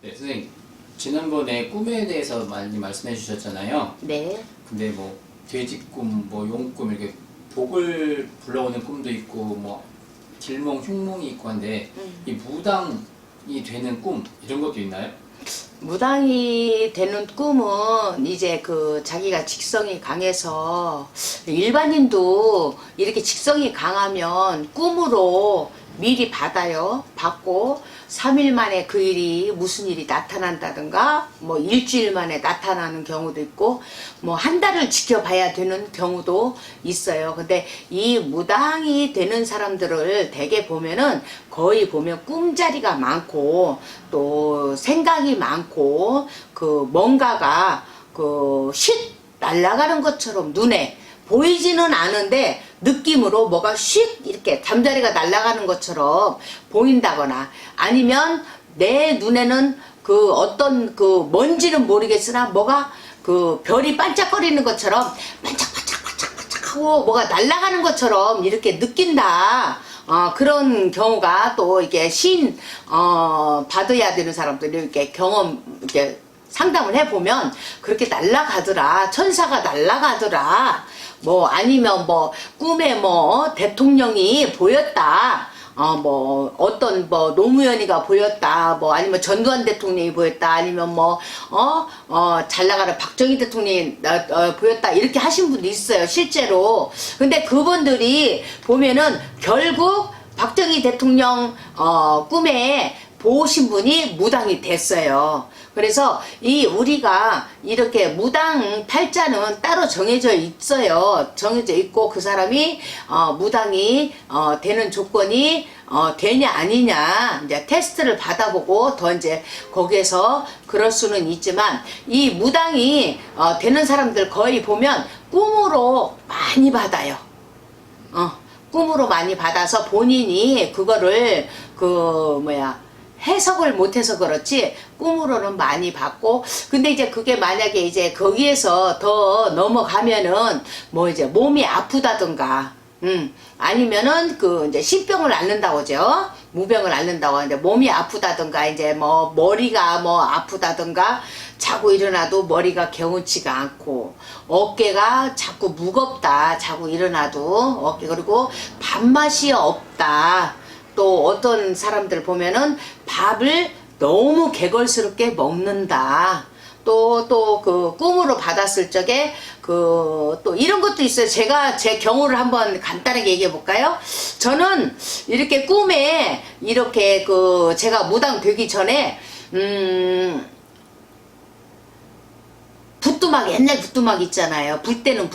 네, 선생님. 지난번에 꿈에 대해서 많이 말씀해 주셨잖아요. 네. 근데 뭐 돼지꿈, 뭐 용꿈 이렇게 복을 불러오는 꿈도 있고 뭐 길몽, 흉몽이 있고 한데 이 무당이 되는 꿈 이런 것도 있나요? 무당이 되는 꿈은 이제 그 자기가 직성이 강해서 일반인도 이렇게 직성이 강하면 꿈으로 미리 받아요. 받고 3일 만에 그 일이 무슨 일이 나타난다든가 뭐 일주일 만에 나타나는 경우도 있고 뭐 한 달을 지켜봐야 되는 경우도 있어요. 근데 이 무당이 되는 사람들을 대개 보면은 거의 보면 꿈자리가 많고 또 생각이 많고 그 뭔가가 쉿 날아가는 것처럼 눈에 보이지는 않은데 느낌으로 뭐가 쉿 이렇게 잠자리가 날아가는 것처럼 보인다거나 아니면 내 눈에는 그 어떤 그 뭔지는 모르겠으나 뭐가 그 별이 반짝거리는 것처럼 반짝반짝반짝반짝하고 뭐가 날아가는 것처럼 이렇게 느낀다. 그런 경우가 또 이게 받아야 되는 사람들이 이렇게 경험 이렇게 상담을 해보면 그렇게 날아가더라. 천사가 날아가더라. 뭐 아니면 뭐 꿈에 뭐 대통령이 보였다. 뭐 어떤 뭐 노무현이가 보였다. 뭐 아니면 전두환 대통령이 보였다. 아니면 뭐 잘 나가는 박정희 대통령이 보였다. 이렇게 하신 분도 있어요. 실제로. 근데 그분들이 보면은 결국 박정희 대통령 꿈에 보신 분이 무당이 됐어요. 그래서 우리가 이렇게 무당 팔자는 따로 정해져 있어요. 정해져 있고 그 사람이 무당이 되는 조건이 되냐 아니냐 이제 테스트를 받아보고 더 이제 거기에서 그럴 수는 있지만 이 무당이 되는 사람들 거의 보면 꿈으로 많이 받아요. 꿈으로 많이 받아서 본인이 그거를 해석을 못해서 그렇지 꿈으로는 많이 받고 근데 이제 그게 만약에 이제 거기에서 더 넘어가면은 뭐 이제 몸이 아프다든가 아니면은 이제 신병을 앓는다고 하죠. 무병을 앓는다고 하는데 몸이 아프다든가 이제 뭐 머리가 뭐 아프다든가 자고 일어나도 머리가 개운치가 않고 어깨가 자꾸 무겁다. 자고 일어나도 어깨 그리고 밥맛이 없다. 또 어떤 사람들 보면은 밥을 너무 개걸스럽게 먹는다. 또 그 꿈으로 받았을 적에 또 이런 것도 있어요. 제가 제 경우를 한번 간단하게 얘기해 볼까요? 저는 이렇게 꿈에 이렇게 제가 무당 되기 전에 부뚜막 옛날 부뚜막 있잖아요. 불 때는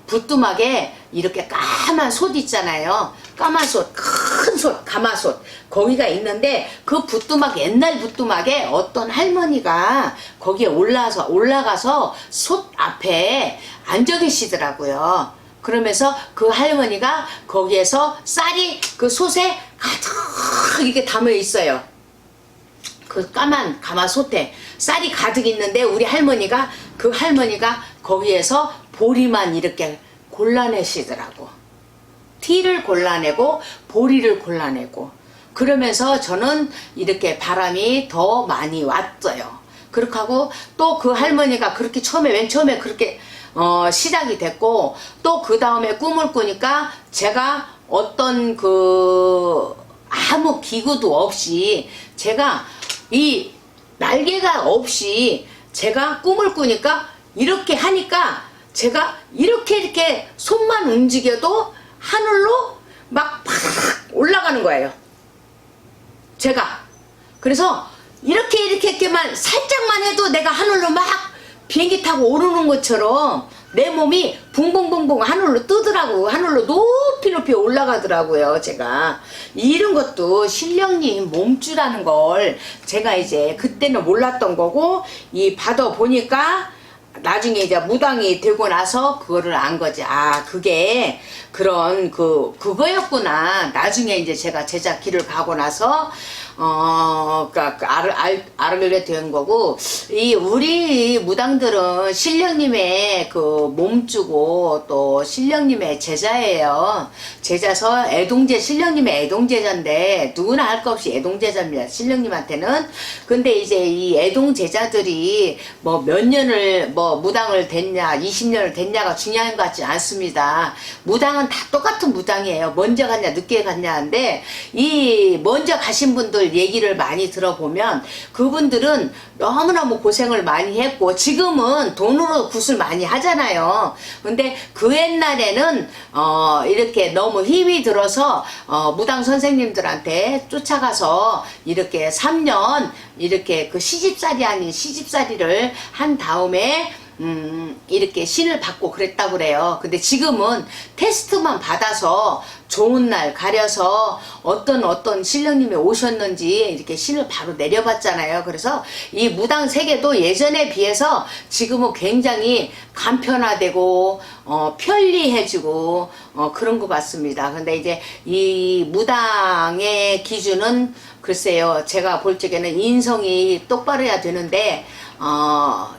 부뚜막에 이렇게 까만 솥 있잖아요. 까만 솥, 큰 솥, 가마솥 거기가 있는데 그 부뚜막 옛날 부뚜막에 어떤 할머니가 거기에 올라가서 솥 앞에 앉아 계시더라고요. 그러면서 그 할머니가 거기에서 쌀이 그 솥에 가득 이렇게 담여 있어요. 그 까만 가마솥에 쌀이 가득 있는데 그 할머니가 거기에서 보리만 이렇게 골라내시더라고. 티를 골라내고 보리를 골라내고 그러면서 저는 이렇게 바람이 더 많이 왔어요. 그렇게 하고 또 그 할머니가 그렇게 맨 처음에 그렇게 시작이 됐고 또 그 다음에 꿈을 꾸니까 제가 어떤 아무 기구도 없이 제가 이 날개가 없이 제가 꿈을 꾸니까 이렇게 하니까 제가 이렇게 손만 움직여도 하늘로 막 팍 올라가는 거예요. 제가 그래서 이렇게만 살짝만 해도 내가 하늘로 막 비행기 타고 오르는 것처럼 내 몸이 붕붕붕붕 하늘로 뜨더라고. 하늘로 높이 올라가더라고요. 제가 이런 것도 신령님 몸주라는 걸 제가 이제 그때는 몰랐던 거고 받아 보니까 나중에 이제 무당이 되고 나서 그거를 안 거지. 그게 그런 그거였구나. 나중에 이제 제가 제자 길을 가고 나서 알게 된 거고, 우리 무당들은 신령님의 그 몸주고 또 신령님의 제자예요. 제자서 신령님의 애동제자인데 누구나 할 것 없이 애동제자입니다. 신령님한테는. 근데 이제 이 애동제자들이 뭐 몇 년을 무당을 됐냐, 20년을 됐냐가 중요한 것 같지 않습니다. 무당은 다 똑같은 무당이에요. 먼저 갔냐, 늦게 갔냐인데, 이 먼저 가신 분들 얘기를 많이 들어보면 그분들은 너무너무 고생을 많이 했고 지금은 돈으로 굿을 많이 하잖아요. 근데 그 옛날에는 이렇게 너무 힘이 들어서 무당 선생님들한테 쫓아가서 이렇게 3년 이렇게 그 시집살이 아닌 시집살이를 한 다음에 이렇게 신을 받고 그랬다고 그래요. 근데 지금은 테스트만 받아서 좋은 날 가려서 어떤 신령님이 오셨는지 이렇게 신을 바로 내려봤잖아요. 그래서 이 무당 세계도 예전에 비해서 지금은 굉장히 간편화되고 편리해지고 그런 것 같습니다. 근데 이제 이 무당의 기준은 글쎄요, 제가 볼 적에는 인성이 똑바로야 되는데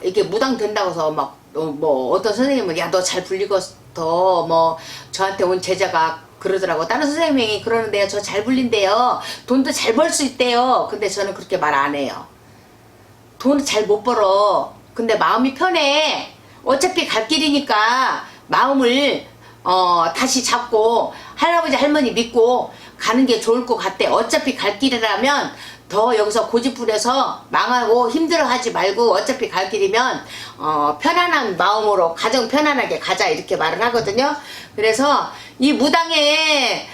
이게 무당 된다고 해서 막 어떤 선생님은 야 너 잘 불리겠어 뭐 저한테 온 제자가 그러더라고. 다른 선생님이 그러는데요, 저 잘 불린대요, 돈도 잘 벌 수 있대요. 근데 저는 그렇게 말 안 해요. 돈을 잘 못 벌어. 근데 마음이 편해. 어차피 갈 길이니까 마음을 다시 잡고 할아버지 할머니 믿고 가는 게 좋을 것 같대. 어차피 갈 길이라면 더 여기서 고집부려서 망하고 힘들어하지 말고 어차피 갈 길이면 편안한 마음으로 가정 편안하게 가자, 이렇게 말을 하거든요. 그래서 이 무당에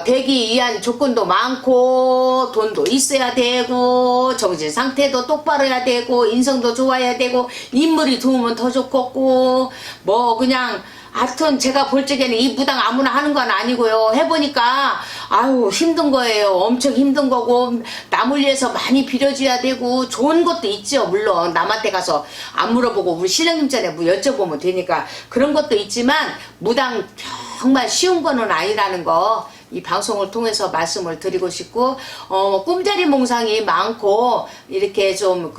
되기 위한 조건도 많고 돈도 있어야 되고 정신 상태도 똑바로 해야 되고 인성도 좋아야 되고 인물이 좋으면 더 좋겠고 뭐 그냥 하여튼 제가 볼 적에는 이 무당 아무나 하는 건 아니고요. 해보니까 아유 힘든 거예요. 엄청 힘든 거고 남을 위해서 많이 빌어줘야 되고 좋은 것도 있죠. 물론 남한테 가서 안 물어보고 우리 신령님 전에 뭐 여쭤보면 되니까 그런 것도 있지만 무당 정말 쉬운 거는 아니라는 거 이 방송을 통해서 말씀을 드리고 싶고 꿈자리 몽상이 많고 이렇게 좀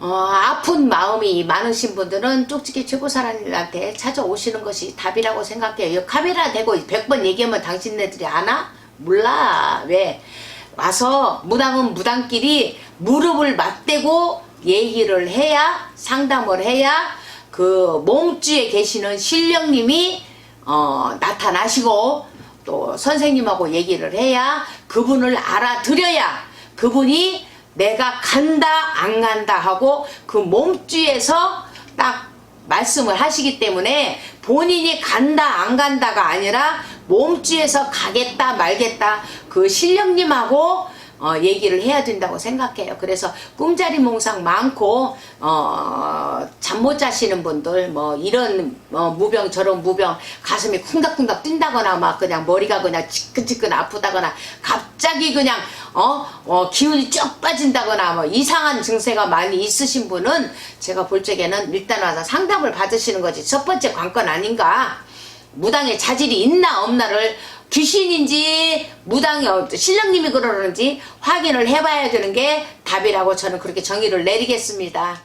아픈 마음이 많으신 분들은 쪽지기 최고사람한테 찾아오시는 것이 답이라고 생각해요. 카메라 대고 100번 얘기하면 당신네들이 아나? 몰라. 왜? 와서 무당은 무당끼리 무릎을 맞대고 얘기를 해야, 상담을 해야 그 몸주에 계시는 신령님이 나타나시고 또 선생님하고 얘기를 해야 그분을 알아들여야 그분이 내가 간다 안 간다 하고 그 몸주에서 딱 말씀을 하시기 때문에 본인이 간다 안 간다가 아니라 몸주에서 가겠다 말겠다 그 신령님하고 얘기를 해야 된다고 생각해요. 그래서 꿈자리 몽상 많고 잠 못 자시는 분들 뭐 이런 무병 저런 무병 가슴이 쿵닥쿵닥 뛴다거나 막 그냥 머리가 그냥 지끈지끈 아프다거나 갑자기 그냥 기운이 쭉 빠진다거나 뭐 이상한 증세가 많이 있으신 분은 제가 볼 적에는 일단 와서 상담을 받으시는 것이 첫 번째 관건 아닌가. 무당의 자질이 있나 없나를 귀신인지 무당이 신령님이 그러는지 확인을 해봐야 되는 게 답이라고 저는 그렇게 정의를 내리겠습니다.